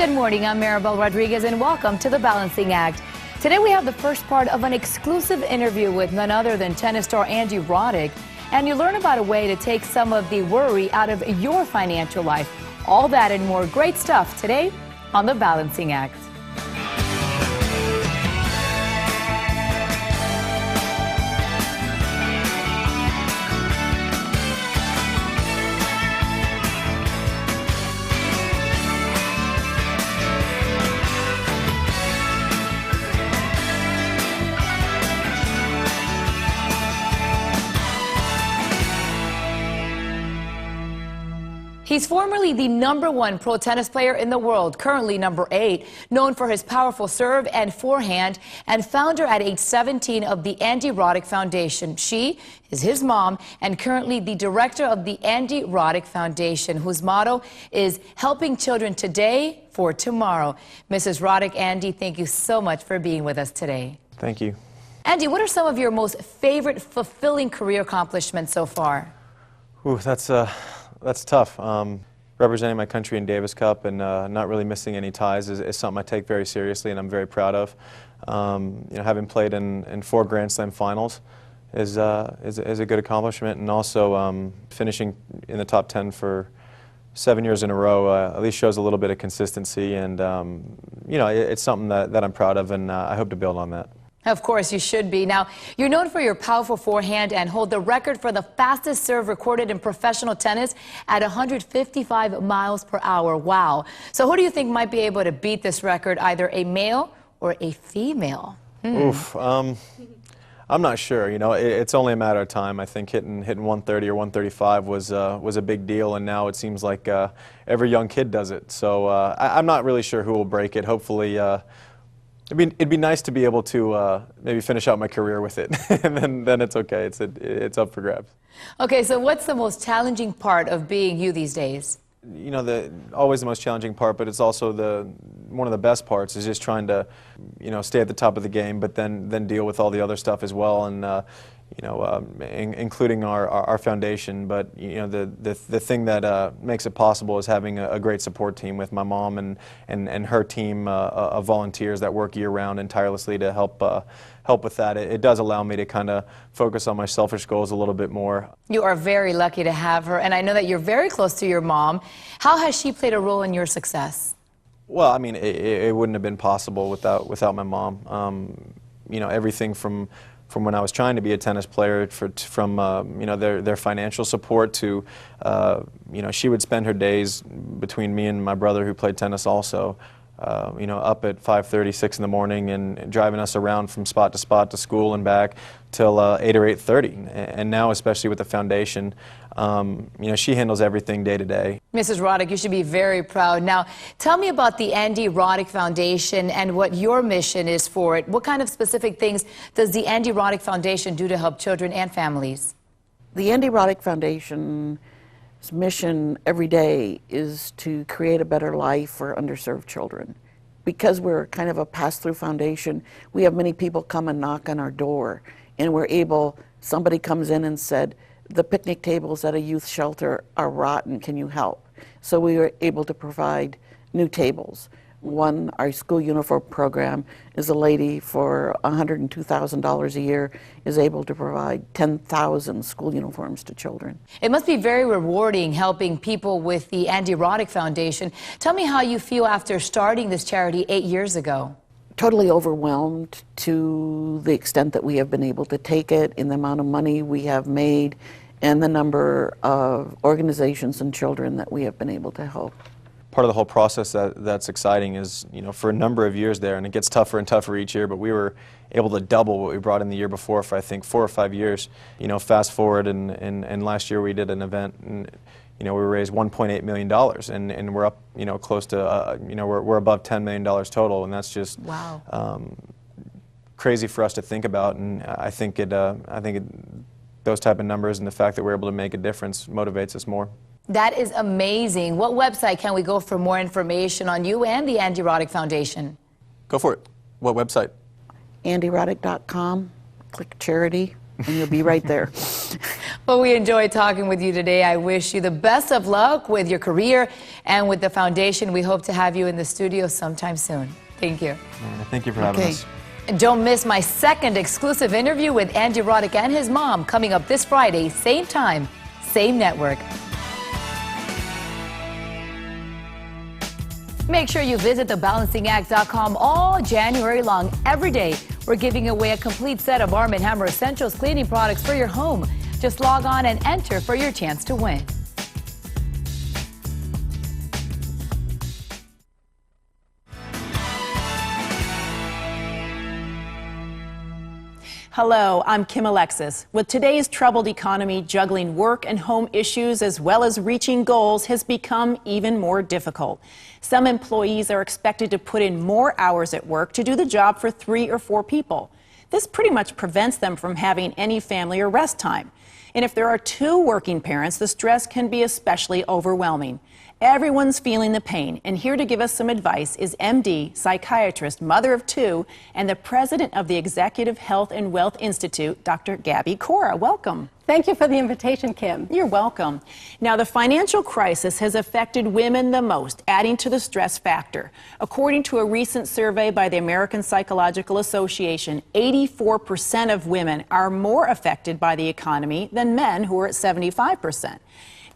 Good morning, I'm Maribel Rodriguez and welcome to The Balancing Act. Today we have the first part of an exclusive interview with none other than tennis star Andy Roddick, and you learn about a way to take some of the worry out of your financial life. All that and more great stuff today on The Balancing Act. He's formerly the #1 pro tennis player in the world, currently #8, known for his powerful serve and forehand, and founder at age 17 of the Andy Roddick Foundation. She is his mom and currently the director of the Andy Roddick Foundation, whose motto is helping children today for tomorrow. Mrs. Roddick, Andy, thank you so much for being with us today. Thank you. Andy, what are some of your most favorite, fulfilling career accomplishments so far? Ooh, that's tough. Representing my country in Davis Cup and not really missing any ties is something I take very seriously and I'm very proud of. Having played in 4 Grand Slam finals is a good accomplishment, and also finishing in the top 10 for 7 years in a row at least shows a little bit of consistency, and it's something that I'm proud of, and I hope to build on that. Of course, you should be. Now, you're known for your powerful forehand and hold the record for the fastest serve recorded in professional tennis at 155 miles per hour. Wow. So who do you think might be able to beat this record, either a male or a female? Oof. I'm not sure. It's only a matter of time. I think hitting 130 or 135 was a big deal, and now it seems like every young kid does it. So I'm not really sure who will break it. Hopefully, it'd be nice to be able to maybe finish out my career with it, and then it's okay. It's up for grabs. Okay, so what's the most challenging part of being you these days? Always the most challenging part, but it's also one of the best parts is just trying to, stay at the top of the game, but then deal with all the other stuff as well, and including our foundation. But the thing that makes it possible is having a great support team with my mom and her team of volunteers that work year-round and tirelessly to help with that. It does allow me to kind of focus on my selfish goals a little bit more. You are very lucky to have her, and I know that you're very close to your mom. How has she played a role in your success? Well, I mean, it wouldn't have been possible without my mom. Everything from when I was trying to be a tennis player, from their financial support to, she would spend her days between me and my brother who played tennis also, up at 5:30, 6 in the morning and driving us around from spot to school and back till 8 or 8:30. And now, especially with the foundation, she handles everything day to day. Mrs. Roddick, you should be very proud. Now, tell me about the Andy Roddick Foundation and what your mission is for it. What kind of specific things does the Andy Roddick Foundation do to help children and families? The Andy Roddick Foundation's mission every day is to create a better life for underserved children. Because we're kind of a pass-through foundation, we have many people come and knock on our door, and somebody comes in and said, the picnic tables at a youth shelter are rotten, can you help? So we were able to provide new tables. Our school uniform program is a lady for $102,000 a year is able to provide 10,000 school uniforms to children. It must be very rewarding helping people with the Andy Roddick Foundation. Tell me how you feel after starting this charity 8 years ago. Totally overwhelmed to the extent that we have been able to take it, in the amount of money we have made, and the number of organizations and children that we have been able to help. Part of the whole process that's exciting is, for a number of years there, and it gets tougher and tougher each year, but we were able to double what we brought in the year before for, I think, 4 or 5 years. Fast forward, and last year we did an event, and we raised $1.8 million, and we're up, close to, we're above $10 million total, and that's just wow. Crazy for us to think about, and I think those type of numbers and the fact that we're able to make a difference motivates us more. That is amazing. What website can we go for more information on you and the Andy Roddick Foundation? Go for it. What website? AndyRoddick.com. Click charity, and you'll be right there. Well, we enjoyed talking with you today. I wish you the best of luck with your career and with the foundation. We hope to have you in the studio sometime soon. Thank you. Thank you for having us. And don't miss my second exclusive interview with Andy Roddick and his mom coming up this Friday, same time, same network. Make sure you visit thebalancingact.com all January long. Every day, we're giving away a complete set of Arm & Hammer Essentials cleaning products for your home. Just log on and enter for your chance to win. Hello, I'm Kim Alexis. With today's troubled economy, juggling work and home issues as well as reaching goals has become even more difficult. Some employees are expected to put in more hours at work to do the job for 3 or 4 people. This pretty much prevents them from having any family or rest time. And if there are 2 working parents, the stress can be especially overwhelming. Everyone's feeling the pain, and here to give us some advice is MD, psychiatrist, mother of 2, and the president of the Executive Health and Wealth Institute, Dr. Gabby Cora. Welcome. Thank you for the invitation, Kim. You're welcome. Now, the financial crisis has affected women the most, adding to the stress factor. According to a recent survey by the American Psychological Association, 84% of women are more affected by the economy than men, who are at 75%.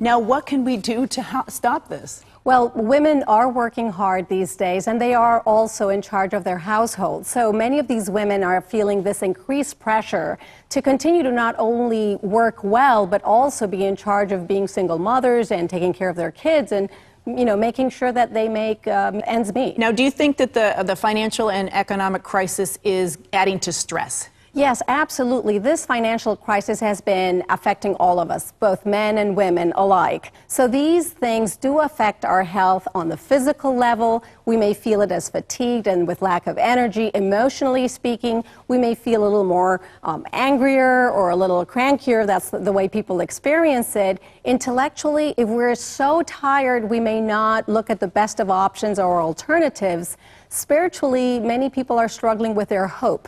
Now, what can we do to stop this? Well, women are working hard these days, and they are also in charge of their households. So many of these women are feeling this increased pressure to continue to not only work well, but also be in charge of being single mothers and taking care of their kids and, you know, making sure that they make ends meet. Now, do you think that the financial and economic crisis is adding to stress? Yes, absolutely. This financial crisis has been affecting all of us, both men and women alike. So these things do affect our health on the physical level. We may feel it as fatigued and with lack of energy. Emotionally speaking, we may feel a little more angrier or a little crankier. That's the way people experience it. Intellectually, if we're so tired, we may not look at the best of options or alternatives. Spiritually, many people are struggling with their hope.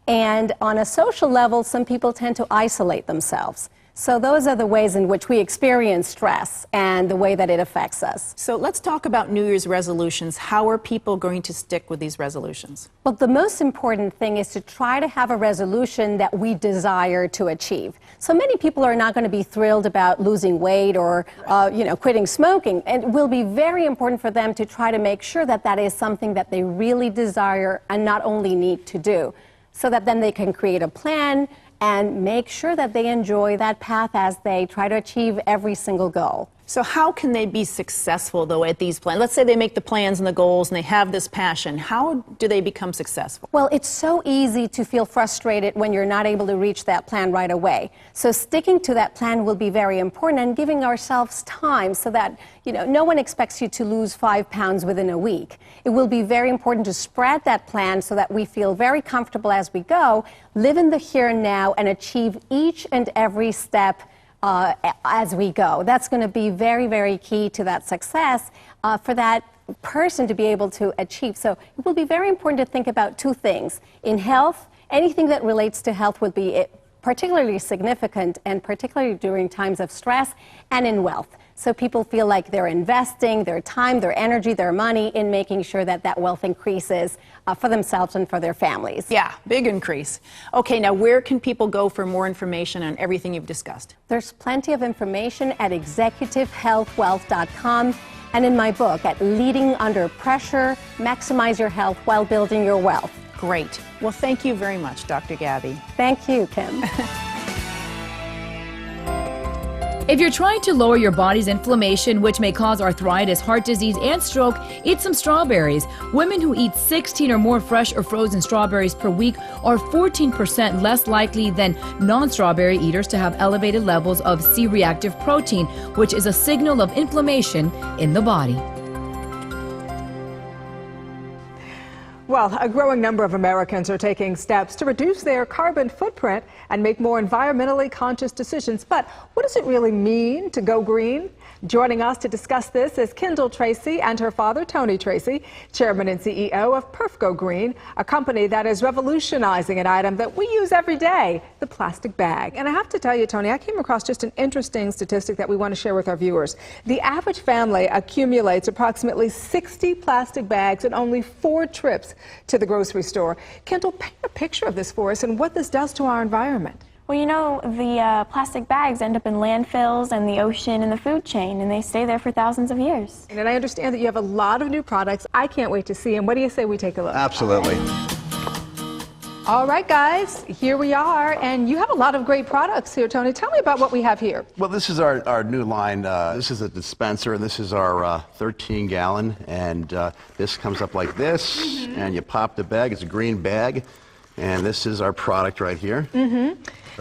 And on a social level, some people tend to isolate themselves. So those are the ways in which we experience stress and the way that it affects us. So let's talk about New Year's resolutions. How are people going to stick with these resolutions? Well, the most important thing is to try to have a resolution that we desire to achieve. So many people are not going to be thrilled about losing weight or, quitting smoking. And it will be very important for them to try to make sure that that is something that they really desire and not only need to do, so that then they can create a plan and make sure that they enjoy that path as they try to achieve every single goal. So how can they be successful, though, at these plans? Let's say they make the plans and the goals and they have this passion. How do they become successful? Well, it's so easy to feel frustrated when you're not able to reach that plan right away. So sticking to that plan will be very important, and giving ourselves time so that, no one expects you to lose 5 pounds within a week. It will be very important to spread that plan so that we feel very comfortable as we go, live in the here and now, and achieve each and every step as we go. That's going to be very, very key to that success for that person to be able to achieve. So it will be very important to think about 2 things. In health, anything that relates to health would be particularly significant, and particularly during times of stress, and in wealth. So people feel like they're investing their time, their energy, their money in making sure that that wealth increases for themselves and for their families. Yeah, big increase. Okay, now where can people go for more information on everything you've discussed? There's plenty of information at executivehealthwealth.com and in my book at Leading Under Pressure, Maximize Your Health While Building Your Wealth. Great. Well, thank you very much, Dr. Gabby. Thank you, Kim. If you're trying to lower your body's inflammation, which may cause arthritis, heart disease, and stroke, eat some strawberries. Women who eat 16 or more fresh or frozen strawberries per week are 14% less likely than non-strawberry eaters to have elevated levels of C-reactive protein, which is a signal of inflammation in the body. Well, a growing number of Americans are taking steps to reduce their carbon footprint and make more environmentally conscious decisions. But what does it really mean to go green? Joining us to discuss this is Kendall Tracy and her father, Tony Tracy, chairman and CEO of Perfco Green, a company that is revolutionizing an item that we use every day, the plastic bag. And I have to tell you, Tony, I came across just an interesting statistic that we want to share with our viewers. The average family accumulates approximately 60 plastic bags in only 4 trips to the grocery store. Kendall, paint a picture of this for us and what this does to our environment. Well, you know, the plastic bags end up in landfills and the ocean and the food chain, and they stay there for thousands of years. And I understand that you have a lot of new products. I can't wait to see them. What do you say we take a look? Absolutely. All right, guys, here we are, and you have a lot of great products here, Tony. Tell me about what we have here. Well, this is our new line. This is a dispenser, and this is our 13-gallon, and this comes up like this, and you pop the bag. It's a green bag, and this is our product right here.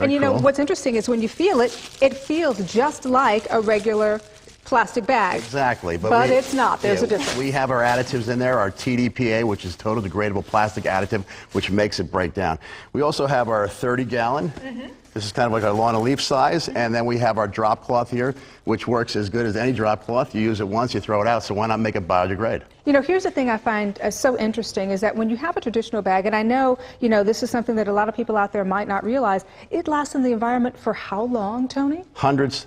And you know, cool. what's interesting is when you feel it, it feels just like a regular plastic bag. Exactly. But it's not. There's a difference. We have our additives in there, our TDPA, which is total degradable plastic additive, which makes it break down. We also have our 30-gallon. This is kind of like our lawn and leaf size. And then we have our drop cloth here, which works as good as any drop cloth. You use it once, you throw it out, so why not make it biodegrade? You know, here's the thing I find so interesting is that when you have a traditional bag, and I know, you know, this is something that a lot of people out there might not realize, it lasts in the environment for how long, Tony? Hundreds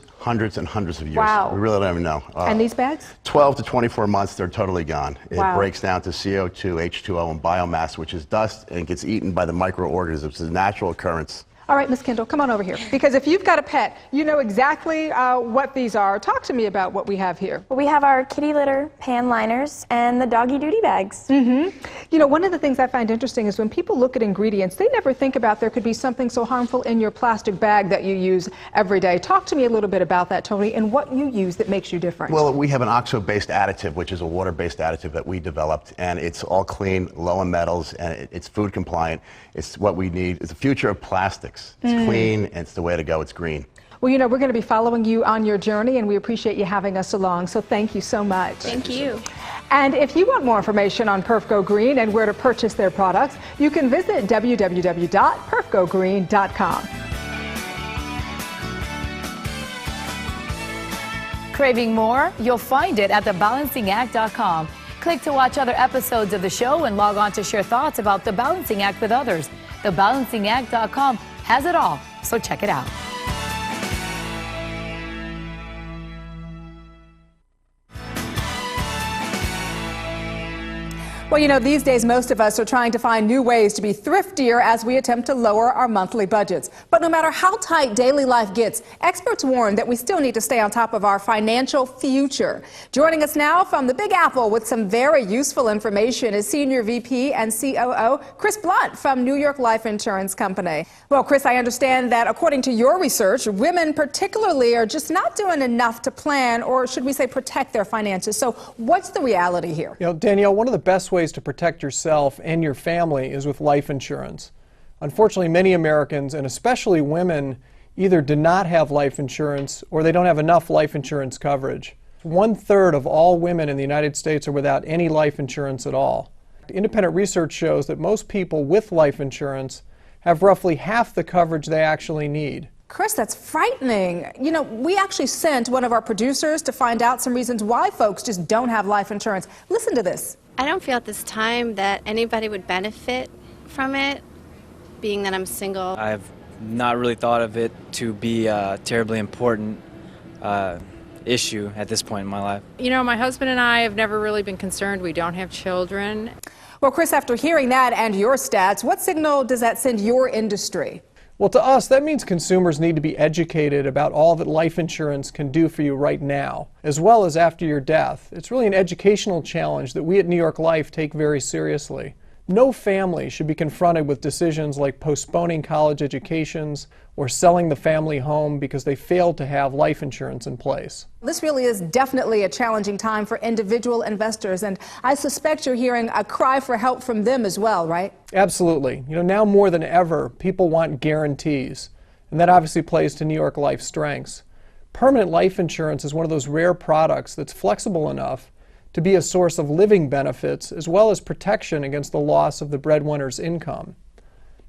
and hundreds of years. Wow. We really don't even know. And these bags? 12 to 24 months, they're totally gone. Wow. It breaks down to CO2, H2O, and biomass, which is dust, and gets eaten by the microorganisms. It's a natural occurrence. All right, Miss Kendall, come on over here. Because if you've got a pet, you know exactly what these are. Talk to me about what we have here. Well, we have our kitty litter pan liners and the doggy duty bags. You know, one of the things I find interesting is when people look at ingredients, they never think about there could be something so harmful in your plastic bag that you use every day. Talk to me a little bit about that, Tony, and what you use that makes you different. Well, we have an OXO-based additive, which is a water-based additive that we developed, and it's all clean, low in metals, and it's food compliant. It's what we need. It's the future of plastics. It's clean, and it's the way to go. It's green. Well, you know, we're going to be following you on your journey, and we appreciate you having us along, so thank you so much. Thank you. And if you want more information on Perfco Green and where to purchase their products, you can visit www.perfcogreen.com. Craving more? You'll find it at thebalancingact.com. Click to watch other episodes of the show and log on to share thoughts about The Balancing Act with others. Thebalancingact.com has it all, so check it out. Well, you know, these days most of us are trying to find new ways to be thriftier as we attempt to lower our monthly budgets. But no matter how tight daily life gets, experts warn that we still need to stay on top of our financial future. Joining us now from the Big Apple with some very useful information is Senior VP and COO Chris Blunt from New York Life Insurance Company. Well, Chris, I understand that according to your research, women particularly are just not doing enough to plan, or should we say protect their finances. So what's the reality here? You know, Danielle, one of the best ways to protect yourself and your family is with life insurance. Unfortunately, many Americans, and especially women, either do not have life insurance or they don't have enough life insurance coverage. 1/3 of all women in the United States are without any life insurance at all. Independent research shows that most people with life insurance have roughly half the coverage they actually need. Chris, that's frightening. You know, we actually sent one of our producers to find out some reasons why folks just don't have life insurance. Listen to this. I don't feel at this time that anybody would benefit from it, being that I'm single. I've not really thought of it to be a terribly important issue at this point in my life. You know, my husband and I have never really been concerned. We don't have children. Well, Chris, after hearing that and your stats, what signal does that send your industry? Well, to us, that means consumers need to be educated about all that life insurance can do for you right now, as well as after your death. It's really an educational challenge that we at New York Life take very seriously. No family should be confronted with decisions like postponing college educations or selling the family home because they failed to have life insurance in place. This really is definitely a challenging time for individual investors, and I suspect you're hearing a cry for help from them as well, right? Absolutely. You know, now more than ever, people want guarantees, and that obviously plays to New York Life's strengths. Permanent life insurance is one of those rare products that's flexible enough to be a source of living benefits as well as protection against the loss of the breadwinner's income.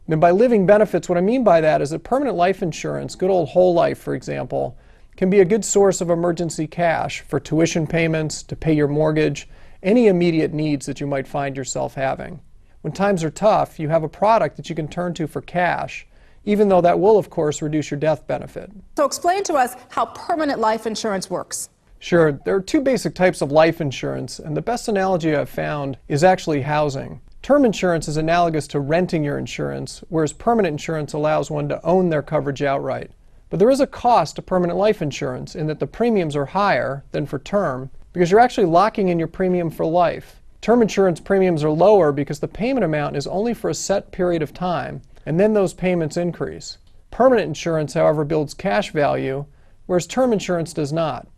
And by living benefits, what I mean by that is that permanent life insurance, good old whole life, for example, can be a good source of emergency cash for tuition payments, to pay your mortgage, any immediate needs that you might find yourself having. When times are tough, you have a product that you can turn to for cash, even though that will, of course, reduce your death benefit. So explain to us how permanent life insurance works. Sure, there are two basic types of life insurance, and the best analogy I've found is actually housing. Term insurance is analogous to renting your insurance, whereas permanent insurance allows one to own their coverage outright. But there is a cost to permanent life insurance in that the premiums are higher than for term because you're actually locking in your premium for life. Term insurance premiums are lower because the payment amount is only for a set period of time, and then those payments increase. Permanent insurance, however, builds cash value, whereas term insurance does not.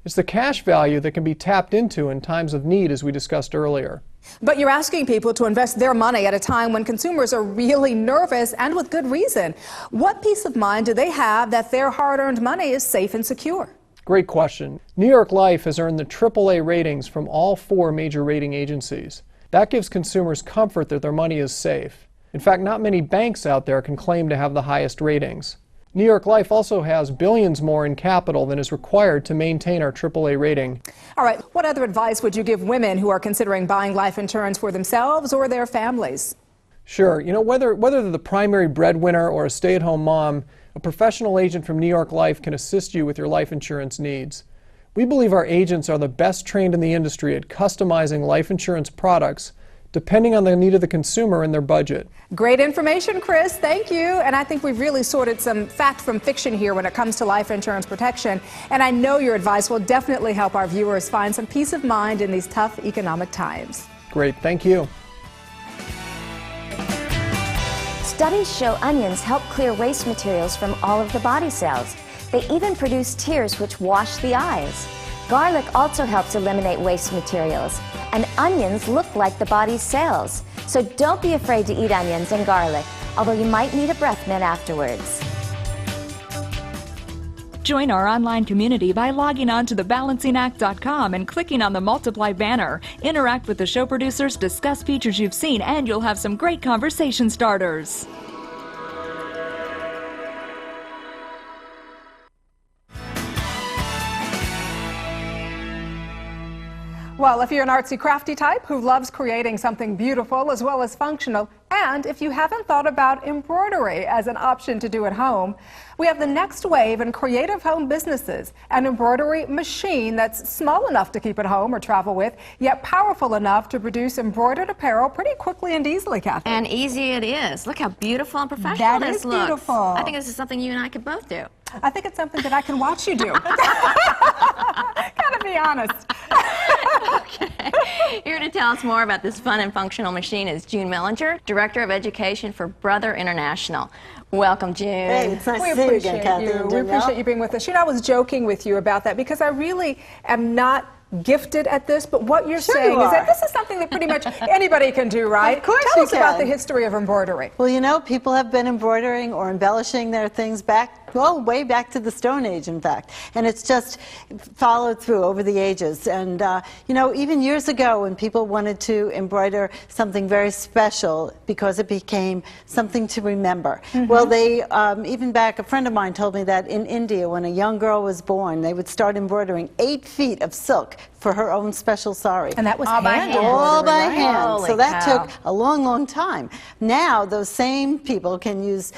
It's the cash value that can be tapped into in times of need, as we discussed earlier. But you're asking people to invest their money at a time when consumers are really nervous, and with good reason. What peace of mind do they have that their hard-earned money is safe and secure? Great question. New York Life has earned the AAA ratings from all 4 major rating agencies. That gives consumers comfort that their money is safe. In fact, not many banks out there can claim to have the highest ratings. New York Life also has billions more in capital than is required to maintain our AAA rating. All right, what other advice would you give women who are considering buying life insurance for themselves or their families? Sure, you know, whether they're the primary breadwinner or a stay-at-home mom, a professional agent from New York Life can assist you with your life insurance needs. We believe our agents are the best trained in the industry at customizing life insurance products depending on the need of the consumer and their budget. Great information, Chris. Thank you. And I think we've really sorted some fact from fiction here when it comes to life insurance protection. And I know your advice will definitely help our viewers find some peace of mind in these tough economic times. Great. Thank you. Studies show onions help clear waste materials from all of the body cells. They even produce tears which wash the eyes. Garlic also helps eliminate waste materials, and onions look like the body's cells. So don't be afraid to eat onions and garlic, although you might need a breath mint afterwards. Join our online community by logging on to thebalancingact.com and clicking on the Multiply banner. Interact with the show producers, discuss features you've seen, and you'll have some great conversation starters. Well, if you're an artsy crafty type who loves creating something beautiful as well as functional, and if you haven't thought about embroidery as an option to do at home, we have the next wave in creative home businesses, an embroidery machine that's small enough to keep at home or travel with, yet powerful enough to produce embroidered apparel pretty quickly and easily, Kathy. And easy it is. Look how beautiful and professional this looks. That is beautiful. I think this is something you and I could both do. I think it's something that I can watch you do. Gotta be honest. Okay. Here to tell us more about this fun and functional machine is June Mellinger, Director of Education for Brother International. Welcome, June. Hey, it's nice to see you again, Kathy. We appreciate you being with us. You know, I was joking with you about that because I really am not gifted at this, but what you're saying is that this is something that pretty much anybody can do, right? Of course Tell you us about can. the history of embroidery. Well, you know, people have been embroidering or embellishing their things back, well, way back to the Stone Age, in fact. And it's just followed through over the ages. And, you know, even years ago when people wanted to embroider something very special because it became something to remember. Well, they, even back, a friend of mine told me that in India, when a young girl was born, they would start embroidering 8 feet of silk for her own special sari. And that was all by hand. All by hand. Holy So that cow. took a long, long time. Now, those same people can use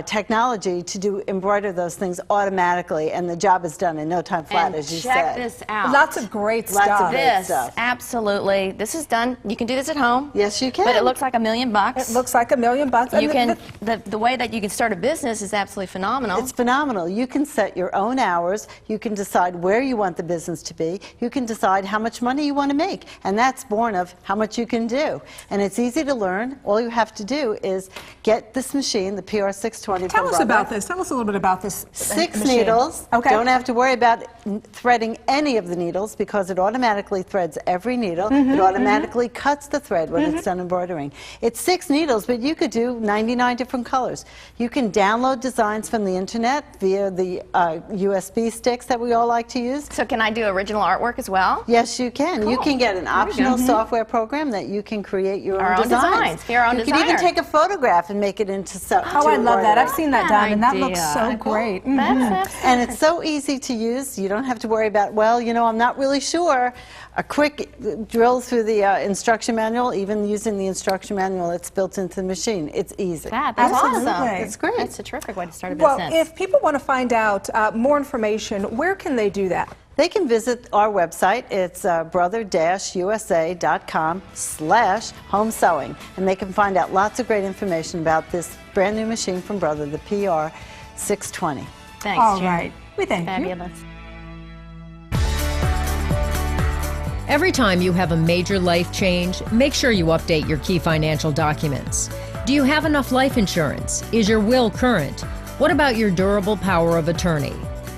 technology to embroider those things automatically, and the job is done in no time flat, as you check said. this out. Lots of great stuff. Lots of great This, stuff. absolutely. This is done. You can do this at home. Yes, you can. But it looks like $1 million. It looks like $1 million. And You can. The way that you can start a business is absolutely phenomenal. It's phenomenal. You can set your own hours. You can decide where you want the business to be. You can decide how much money you want to make. And that's born of how much you can do. And it's easy to learn. All you have to do is get this machine, the PR620 Tell from us Brother. about this. Tell us a little bit about this 6 machine. needles. Okay. Don't have to worry about threading any of the needles because it automatically threads every needle. It automatically cuts the thread when it's done embroidering. It's 6 needles, but you could do 99 different colors. You can download designs from the internet via the USB sticks that we all like to use. So can I do original artwork as well? Yes, you can. Cool. You can get an optional software program that you can create your Our own own designs. Be our own you designer. can even take a photograph and make it into Oh, I love that. I've seen that done, and that looks so great. And it's so easy to use. You don't have to worry about, well, you know, I'm not really sure. A quick drill through the instruction manual, even using the instruction manual that's built into the machine. It's easy. That's Absolutely. awesome. It's great. That's a terrific way to start a Well, business. if people want to find out more information, where can they do that? They can visit our website. It's brother-usa.com/home sewing. And they can find out lots of great information about this brand new machine from Brother, the PR 620. Thanks, All June. right. We thank you. Fabulous. Every time you have a major life change, make sure you update your key financial documents. Do you have enough life insurance? Is your will current? What about your durable power of attorney?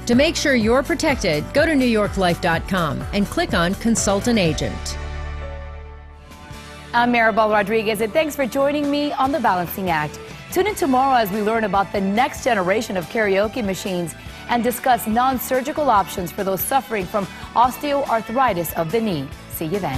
To make sure you're protected, go to NewYorkLife.com and click on Consult an Agent. I'm Maribel Rodriguez, and thanks for joining me on The Balancing Act. Tune in tomorrow as we learn about the next generation of karaoke machines and discuss non-surgical options for those suffering from osteoarthritis of the knee. See you then.